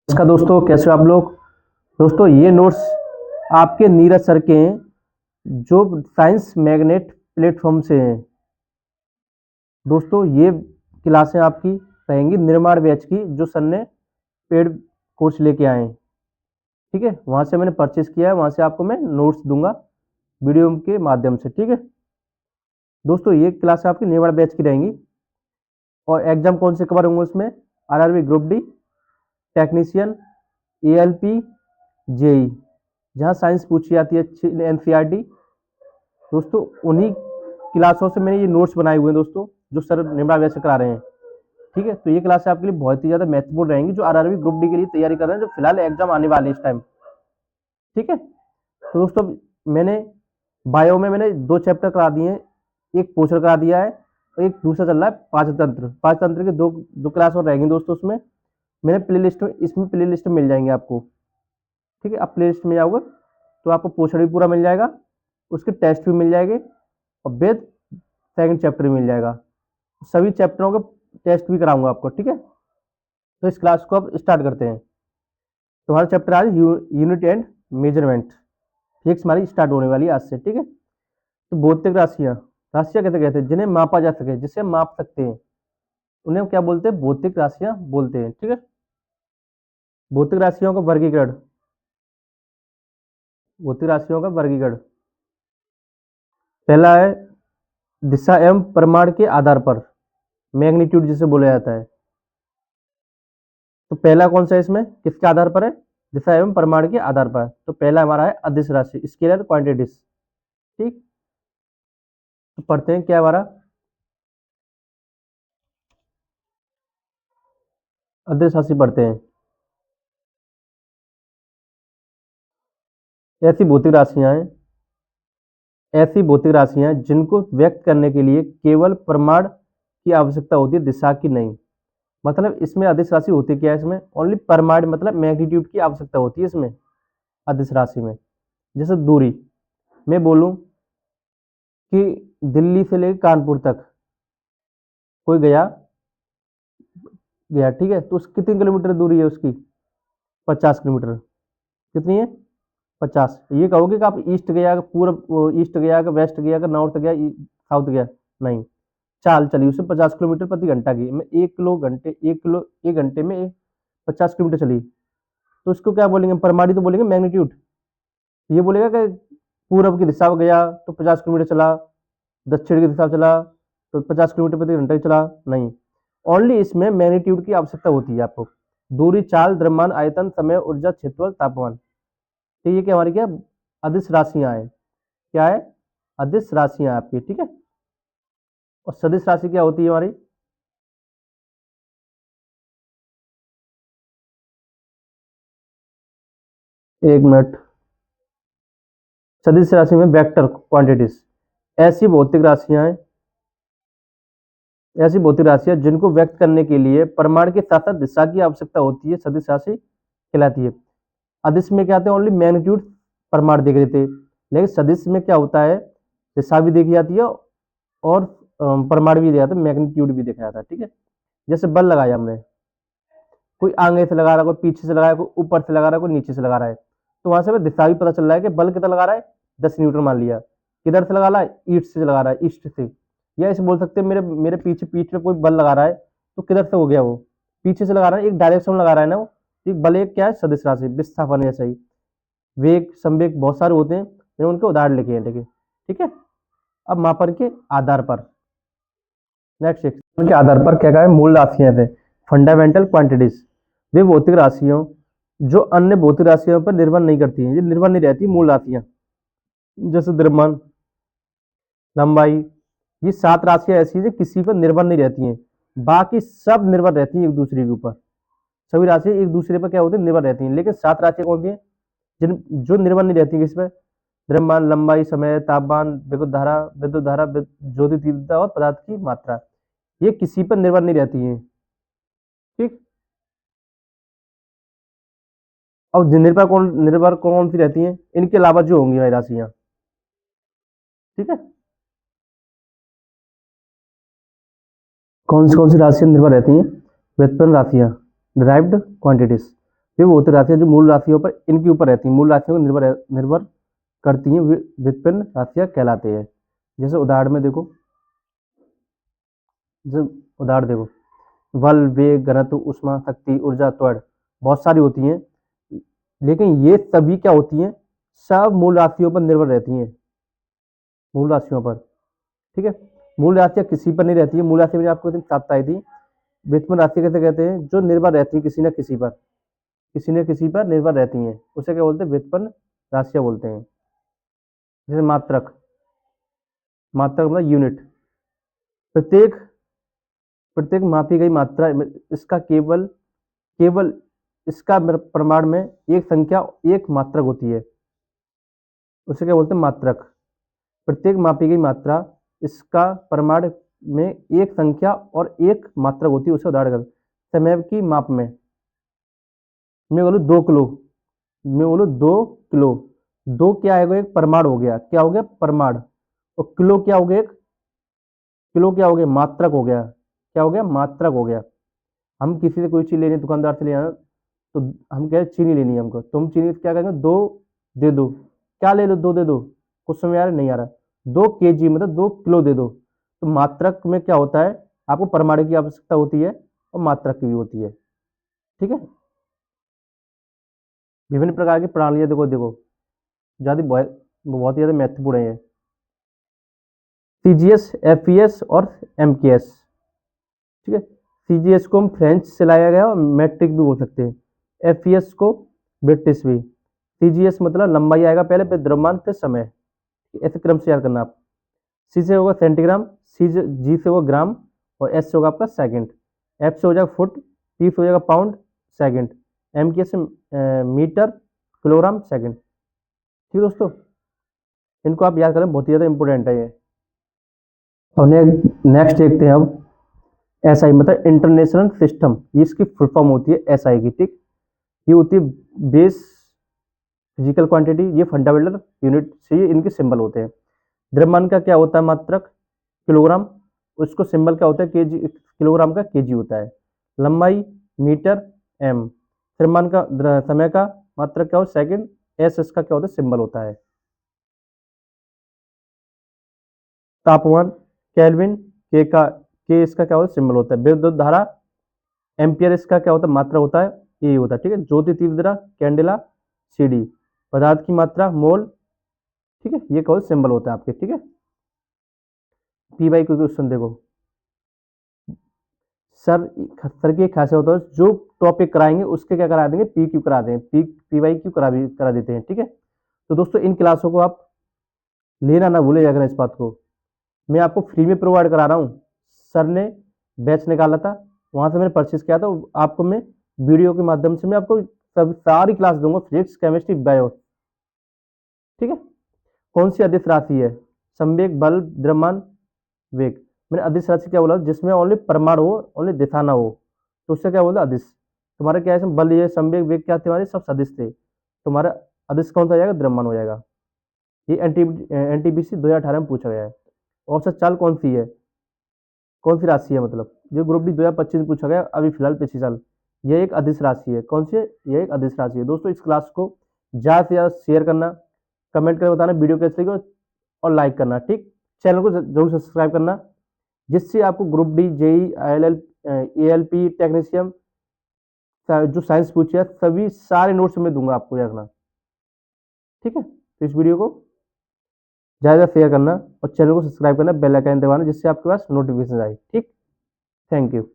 नमस्कार दोस्तों, कैसे हो आप लोग। दोस्तों ये नोट्स आपके नीरज सर के हैं, जो साइंस मैग्नेट प्लेटफॉर्म से हैं। दोस्तों ये क्लासें आपकी रहेंगी निर्माण बैच की, जो सर ने पेड कोर्स लेके आए हैं। ठीक है, वहाँ से मैंने परचेस किया है, वहाँ से आपको मैं नोट्स दूंगा वीडियो के माध्यम से। ठीक है दोस्तों, ये क्लास आपकी निर्माण बैच की रहेंगी। और एग्जाम कौन से कवर होंगे उसमें? RRB group D, technician, ALP, JE, जहाँ साइंस पूछी जाती है एनसीईआरटी। दोस्तों उन्हीं क्लासों से मैंने ये नोट्स बनाए हुए हैं दोस्तों, जो सर निम्रा वैसे करा रहे हैं। ठीक है, तो ये क्लास आपके लिए बहुत ही ज़्यादा महत्वपूर्ण रहेंगी, जो आरआरबी ग्रुप डी के लिए तैयारी कर रहे हैं, जो फिलहाल एग्जाम आने वाले हैं इस टाइम। ठीक है, तो दोस्तों मैंने बायो में मैंने 2 चैप्टर करा दिए हैं, एक पोस्टर करा दिया है और एक दूसरा चल रहा है पांच तंत्र के दो दो क्लास और रहेंगी दोस्तों। उसमें मैंने प्ले लिस्ट में, इसमें प्ले लिस्ट में मिल जाएंगे आपको। ठीक है, आप प्ले लिस्ट में जाओगे तो आपको पोस्टर भी पूरा मिल जाएगा, उसके टेस्ट भी मिल जाएंगे और वेद सेकंड चैप्टर भी मिल जाएगा। सभी चैप्टरों के टेस्ट भी कराऊंगा आपको। ठीक है, तो इस क्लास को अब स्टार्ट करते हैं। तो हमारा चैप्टर आज यूनिट एंड मेजरमेंट फिजिक्स हमारी स्टार्ट होने वाली है आज से। ठीक है, तो भौतिक राशियां, राशियां कैसे कहते हैं? जिन्हें मापा जा सके, जिसे हम माप सकते हैं, उन्हें क्या बोलते हैं? भौतिक राशियां बोलते हैं। ठीक है, भौतिक राशियों का वर्गीकरण, भौतिक राशियों का वर्गीकरण पहला है दिशा एवं परिमाण के आधार पर, मैग्नीट्यूड जिसे बोला जाता है। तो पहला कौन सा है इसमें, किसके आधार पर है? दिशा एवं परिमाण के आधार पर। तो पहला हमारा है अदिश राशि, स्केलर क्वांटिटीज। ठीक, तो पढ़ते हैं क्या हमारा अदिश राशि पढ़ते हैं। ऐसी भौतिक राशियां हैं, ऐसी भौतिक राशियां जिनको व्यक्त करने के लिए केवल परिमाण की आवश्यकता होती है, दिशा की नहीं। मतलब इसमें अदिश राशि होती क्या है? इसमें ओनली परिमाण मतलब मैग्नीट्यूड की आवश्यकता होती है इसमें अदिश राशि में। जैसे दूरी, मैं बोलूं कि दिल्ली से लेकर कानपुर तक कोई गया गया, ठीक है, तो उस कितनी किलोमीटर दूरी है उसकी? 50 किलोमीटर। कितनी है? 50। ये कहोगे कि आप ईस्ट गया, पूर्व ईस्ट गया, कि वेस्ट गया, कि नॉर्थ गया, साउथ गया? नहीं, चाल चली उससे 50 किलोमीटर प्रति घंटा की। मैं 1 घंटे में 50 किलोमीटर चली, तो उसको क्या बोलेंगे? परमाणु तो बोलेंगे मैग्नीट्यूड। ये बोलेगा कि पूर्व की दिशा में गया तो 50 किलोमीटर चला, दक्षिण की दिशा चला तो 50 किलोमीटर प्रति घंटा चला? नहीं, ओनली इसमें मैग्नीट्यूड की आवश्यकता होती है आपको। दूरी, चाल, द्रव्यमान, आयतन, समय, ऊर्जा, क्षेत्रफल, तापमान। तो ये क्या हमारी क्या अदिश राशियां हैं? क्या है? अदिश राशियां आपकी। ठीक है, और सदिश राशि क्या होती है हमारी? एक मिनट। सदिश राशि में वेक्टर क्वांटिटीज, ऐसी भौतिक राशियां हैं, ऐसी भौतिक राशियां जिनको व्यक्त करने के लिए परिमाण के साथ साथ दिशा की आवश्यकता होती है, सदिश राशि कहलाती है। अदिश में क्या आते हैं? ओनली मैग्नीट्यूड परिमाण देख रहे थे, लेकिन सदिश में क्या होता है? दिशा भी देखी जाती है और परिमाण भी देखा जाता है, मैग्नीट्यूड भी देखा जाता है। ठीक है, जैसे बल लगाया हमने, कोई आगे से लगा रहा है, कोई पीछे से लगा रहा है, कोई ऊपर से लगा रहा है, कोई नीचे से लगा रहा है, तो वहां से हमें दिशा भी पता चल रहा है कि बल कितना लगा रहा है, 10 न्यूटन मान लिया। किधर से लगा रहा है? ईस्ट से लगा रहा है, ईस्ट से। या ऐसे बोल सकते हैं मेरे मेरे पीछे पीठ पे कोई बल लगा रहा है, तो किधर से हो गया वो? पीछे से लगा रहा है, एक डायरेक्शन में लगा रहा है ना वो। एक बल एक क्या है? सदिश राशि, विस्थापन जैसा ही। वेग, संवेग बहुत सारे होते हैं, मैंने उनके उदाहरण लिखे हैं। देखिए, ठीक है, अब मापन के आधार पर नेक्स्ट के आधार पर क्या कहा है? मूल राशियां थे, फंडामेंटल क्वांटिटीज। वे भौतिक राशियों जो अन्य भौतिक राशियों पर निर्भर नहीं करती हैं, ये निर्भर नहीं रहती मूल राशियां। जैसे द्रव्यमान, लंबाई, ये 7 राशियां ऐसी है जो किसी पर निर्भर नहीं रहती हैं, बाकी सब निर्भर रहती हैं एक दूसरे के ऊपर। सभी राशियां एक दूसरे पर क्या होती है? निर्भर रहती हैं, लेकिन 7 राशियां कौन सी हैं जिन जो निर्भर नहीं रहती किस पर? द्रव्यमान, लंबाई, समय, तापमान, विद्युत धारा, ज्योति तीव्रता और पदार्थ की मात्रा। ये किसी पर निर्भर नहीं रहती हैं। ठीक, और निर्भर कौन सी रहती हैं? इनके अलावा जो होंगी हमारी राशियां। ठीक है, कौन सी राशियां निर्भर रहती हैं? व्युत्पन्न राशियां, डिराइव्ड क्वांटिटीज। फिर वो होती राशियाँ जो मूल राशियों पर इनके ऊपर रहती हैं, मूल राशियों को निर्भर करती हैं, व्युत्पन्न राशियाँ कहलाते हैं। जैसे उदाहरण में देखो, जैसे उदाहरण देखो, बल, वेग, घनत्व, ऊष्मा, शक्ति, ऊर्जा, त्वरण, बहुत सारी होती हैं, लेकिन ये सभी क्या होती हैं, सब मूल राशियों पर निर्भर रहती हैं, मूल राशियों पर। ठीक है, मूल राशियाँ किसी पर नहीं रहती है, मूल राशि मैंने आपको साथ आई थी। व्युत्पन्न राशि कैसे कहते हैं, जो निर्भर रहती है किसी न किसी पर, किसी न किसी पर निर्भर रहती हैं, उसे क्या बोलते हैं, व्युत्पन्न राशियाँ बोलते हैं। जैसे मात्रक, मात्रक मतलब यूनिट, प्रत्येक प्रत्येक मापी गई मात्रा, इसका केवल केवल इसका प्रमाण में एक संख्या, एक मात्रक होती है, उसे क्या बोलते हैं, मात्रक। प्रत्येक मापी गई मात्रा, इसका प्रमाण में एक संख्या और एक मात्रक होती है, उसे उदाहरण कर, समय की माप में, मैं बोलूँ 2 किलो, मैं बोलूँ 2 किलो, दो क्या है, एक परमाण हो गया, क्या हो गया, परमाण। और किलो क्या हो गया, एक किलो क्या हो गया, मात्रक हो गया, क्या हो गया, मात्रक हो गया। हम किसी से कोई चीज लेनी है, दुकानदार से लेना, तो हम कह रहे चीनी लेनी है हमको, तुम चीनी क्या करेंगे, 2 दे दो, क्या ले लो, 2 दे दो, कुछ समझ आ रहा है, नहीं आ रहा, 2 kg मतलब 2 किलो दे दो। तो मात्रक में क्या होता है, आपको परमाणु की आवश्यकता होती है और मात्रक की भी होती है। ठीक है, विभिन्न प्रकार की प्रणालियां देखो देखो, ज्यादा बहुत ही ज्यादा महत्वपूर्ण है। सीजीएस, एफईएस और एमकेएस। ठीक है, सीजीएस को हम फ्रेंच से लाया गया और मैट्रिक भी बोल सकते हैं, एफईएस को ब्रिटिश भी। सीजीएस मतलब लंबाई आएगा पहले, फिर द्रव्यमान, फिर समय, ऐसे क्रम से याद करना आप। सी से होगा सेंटीग्राम, जी से होगा ग्राम, और एस से होगा आपका सेकंड, एफ से हो जाएगा फुट, पी से हो जाएगा पाउंड, सेकंड, एम के से मीटर, किलोग्राम, सेकंड। ठीक है दोस्तों, इनको आप याद करें, बहुत ही ज़्यादा इंपॉर्टेंट है ये। और नेक्स्ट देखते हैं अब, एसआई मतलब इंटरनेशनल सिस्टम, ये इसकी फुल फॉर्म होती है एसआई की। ठीक, ये होती है बेस फिजिकल क्वांटिटी, ये फंडामेंटल यूनिट से ये इनके सिंबल होते हैं। द्रव्यमान का क्या होता है, मात्रक, किलोग्राम, उसको सिंबल क्या होता है, केजी, किलोग्राम का केजी होता है। लंबाई मीटर, एम। द्रव्यमान का, समय का मात्रक क्या हो, सेकंड, एस इसका क्या होता है, सिंबल होता है। तापमान, केल्विन, के इसका क्या होता है, सिंबल होता है। विद्युत धारा, एम्पियर इसका क्या होता है, मात्रा होता है, ये होता है। ठीक है, ज्योति तीव्रता, कैंडेला, सीडी। पदार्थ की मात्रा, मोल। ठीक है, ये कौन सिंबल होता है आपके। ठीक है, पी बाई क्यू क्वेश्चन देखो, सर सर की खासियत होता है, जो टॉपिक कराएंगे उसके क्या करा देंगे, पी क्यू करा देंगे, पी वाई क्यू करा देते हैं। ठीक है, तो दोस्तों इन क्लासों को आप लेना ना भूले जाकर इस बात को, मैं आपको फ्री में प्रोवाइड करा रहा हूँ। सर ने बैच निकाला था, वहां से मैंने परचेज किया था, आपको मैं वीडियो के माध्यम से मैं आपको सब सारी क्लास दूंगा, फिजिक्स, केमिस्ट्री, बायो। ठीक है, कौन सी अदिश राशि है, संवेग, बल, द्रव्यमान, वेग। मैंने अदिश राशि क्या बोला, जिसमें ओनली परमाणु हो, ओनली दिशा ना हो, तो उससे क्या बोलते, अदिश। तुम्हारा क्या है, बल, ये संवेग, वेग क्या थे हमारे, सब सदिश थे, तुम्हारा अदिश कौन सा आ जाएगा, द्रव्यमान हो जाएगा। ये एनटीपीसी 2018 में पूछा गया है। औसत चाल कौन सी है, कौन सी राशि है, मतलब जो ग्रुप डी 2025 में पूछा गया अभी फिलहाल पिछले साल, यह एक अदिश राशि है। कौन सी है, यह एक अदिश राशि है। दोस्तों इस क्लास को ज़्यादा से ज़्यादा शेयर करना, कमेंट करके बताना वीडियो कैसे लगी, और लाइक करना। ठीक, चैनल को जरूर सब्सक्राइब करना, जिससे आपको group D, JE, ILL, ALP technician, जो साइंस पूछे सभी सारे नोट्स में दूंगा आपको, याद रखना। ठीक है, तो इस वीडियो को ज़्यादा शेयर करना और चैनल को सब्सक्राइब करना, बेल आइकन दबाना, जिससे आपके पास नोटिफिकेशन आए। ठीक, थैंक यू।